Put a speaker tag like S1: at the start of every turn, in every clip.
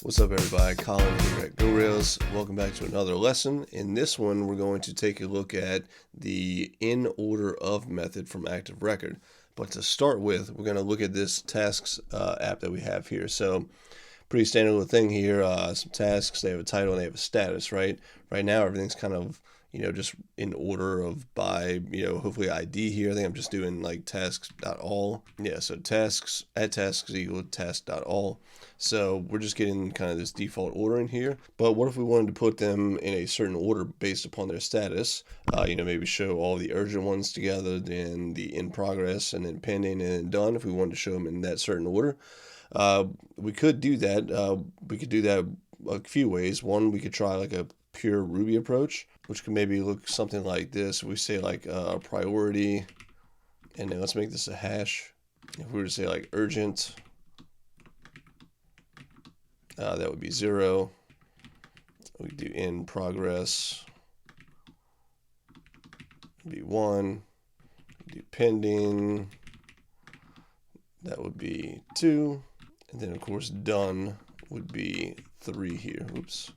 S1: What's up, everybody? Colin here at GoRails. Welcome back to another lesson. In this one, we're going to take a look at the in order of method from ActiveRecord. But to start with, we're going to look at this tasks app that we have here. So pretty standard little thing here. Some tasks, they have a title and they have a status, right? Right now, everything's kind of, just in order of by, hopefully ID here. I think I'm just doing like tasks.all. Yeah, so tasks equal task.all. So we're just getting kind of this default ordering here. But what if we wanted to put them in a certain order based upon their status? Maybe show all the urgent ones together, then the in progress, and then pending, and then done. If we wanted to show them in that certain order, we could do that. We could do that a few ways. One, we could try like a pure Ruby approach, which could maybe look something like this. We say like priority, and then let's make this a hash. If we were to say like urgent, that would be 0. We do in progress, would be 1. We do pending, that would be 2. And then of course done would be 3 here. Oops.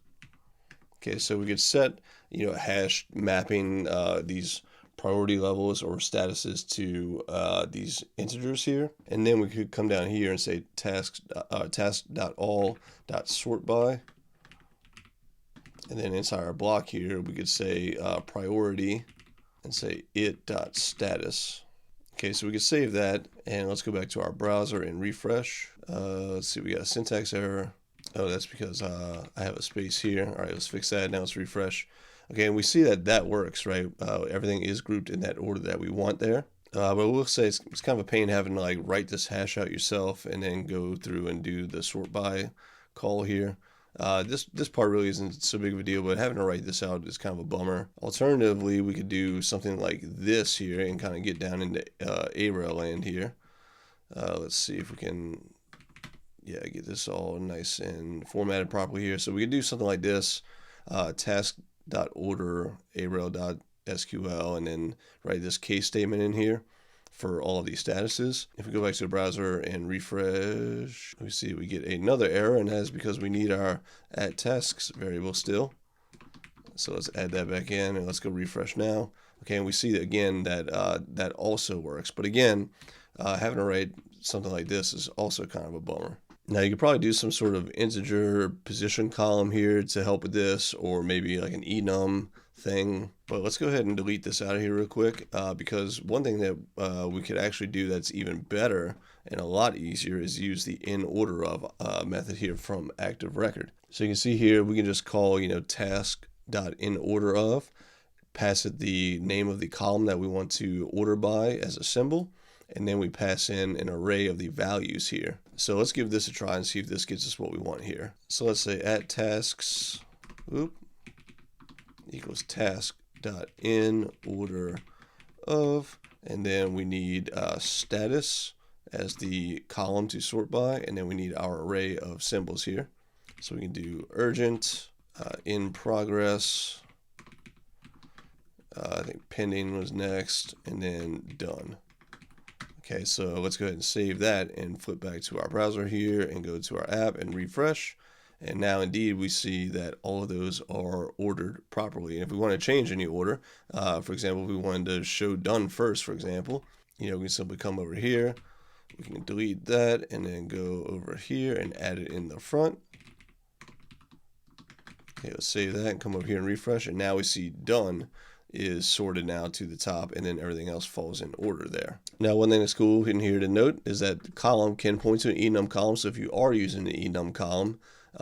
S1: Okay, so we could set, a hash mapping these priority levels or statuses to these integers here, and then we could come down here and say task.all.sort by, and then inside our block here we could say priority and say it.status. Okay, so we could save that, and let's go back to our browser and refresh. Let's see, we got a syntax error. Oh, that's because I have a space here. All right, let's fix that. Now let's refresh. Okay, and we see that that works, right? Everything is grouped in that order that we want there. But we'll say it's kind of a pain having to like write this hash out yourself and then go through and do the sort by call here. This part really isn't so big of a deal, but having to write this out is kind of a bummer. Alternatively, we could do something like this here and kind of get down into Arel land here. Let's see if we can get this all nice and formatted properly here. So we could do something like this, task.order Arel.SQL, and then write this case statement in here for all of these statuses. If we go back to the browser and refresh, we see we get another error, and that's because we need our @tasks variable still. So let's add that back in, and let's go refresh now. Okay, and we see that again that that also works. But again, having to write something like this is also kind of a bummer. Now you could probably do some sort of integer position column here to help with this, or maybe like an enum thing. But let's go ahead and delete this out of here real quick, because one thing that we could actually do that's even better and a lot easier is use the in order of method here from ActiveRecord. So you can see here we can just call task.inOrderOf, pass it the name of the column that we want to order by as a symbol, and then we pass in an array of the values here. So let's give this a try and see if this gets us what we want here. So let's say @tasks equals task.inOrderOf, and then we need status as the column to sort by, and then we need our array of symbols here. So we can do urgent, in progress, I think pending was next, and then done. Okay, so let's go ahead and save that and flip back to our browser here and go to our app and refresh. And now indeed we see that all of those are ordered properly. And if we want to change any order, for example, if we wanted to show done first, for example, we can simply come over here, we can delete that and then go over here and add it in the front. Okay, let's save that and come over here and refresh. And now we see done is sorted now to the top, and then everything else falls in order there. Now, one thing that's cool in here to note is that the column can point to an enum column. So if you are using the enum column,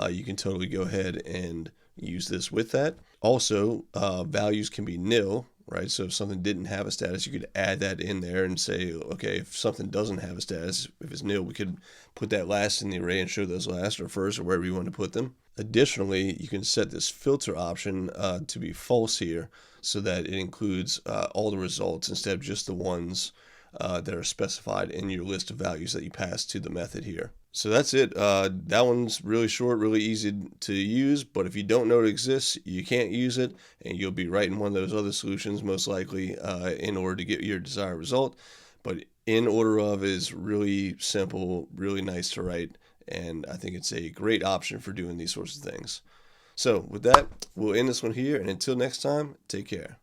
S1: you can totally go ahead and use this with that. Also, values can be nil, right? So if something didn't have a status, you could add that in there and say, okay, if something doesn't have a status, if it's nil, we could put that last in the array and show those last or first or wherever you want to put them. Additionally, you can set this filter option to be false here, so that it includes all the results instead of just the ones that are specified in your list of values that you pass to the method here. So that's it. That one's really short, really easy to use, but if you don't know it exists, you can't use it, and you'll be writing one of those other solutions most likely in order to get your desired result. But in order of is really simple, really nice to write, and I think it's a great option for doing these sorts of things. So with that, we'll end this one here, and until next time, take care.